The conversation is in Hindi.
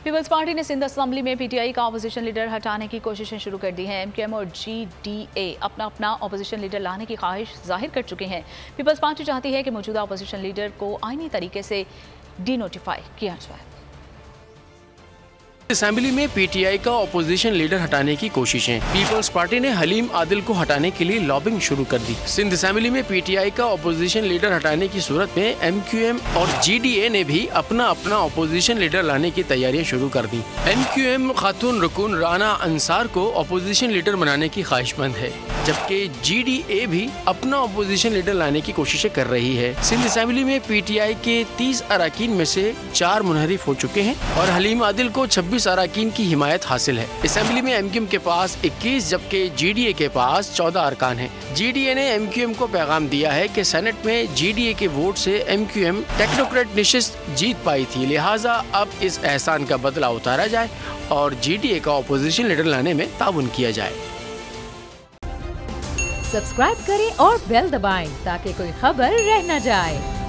पीपल्स पार्टी ने सिंध असेंबली में पीटीआई का अपोजिशन लीडर हटाने की कोशिशें शुरू कर दी हैं। एमक्यूएम और जीडीए अपना अपना अपोजिशन लीडर लाने की ख्वाहिश जाहिर कर चुके हैं। पीपल्स पार्टी चाहती है कि मौजूदा अपोजिशन लीडर को आईनी तरीके से डीनोटिफाई किया जाए। असेंबली में पीटीआई का अपोजिशन लीडर हटाने की कोशिशें। पीपल्स पार्टी ने हलीम आदिल को हटाने के लिए लॉबिंग शुरू कर दी। सिंध असेंबली में पीटीआई का अपोजिशन लीडर हटाने की सूरत में एमक्यूएम और जीडीए ने भी अपना अपना अपोजिशन लीडर लाने की तैयारियां शुरू कर दी। एमक्यूएम खातून रुकून राना अंसार को अपोजिशन लीडर बनाने की ख्वाहिशमंद है, जबकि जीडीए भी अपना अपोजिशन लीडर लाने की कोशिशें कर रही है। सिंध असेंबली में पीटीआई के 30 अरकान में से 4 मुनहरिफ हो चुके हैं और हलीम आदिल को 26 अरकान की हिमायत हासिल है। असेंबली में एमक्यूएम के पास 21 जबकि जीडीए के पास 14 अरकान हैं। जीडीए ने एमक्यूएम को पैगाम दिया है कि सेनेट में जीडीए के वोट से एमक्यूएम टेक्नोक्रेट नशिस्त जीत पाई थी, लिहाजा अब इस एहसान का बदला उतारा जाए और जीडीए का अपोजिशन लीडर लाने में ताउन किया जाए। सब्सक्राइब करें और बेल दबाएं ताकि कोई खबर रह न जाए।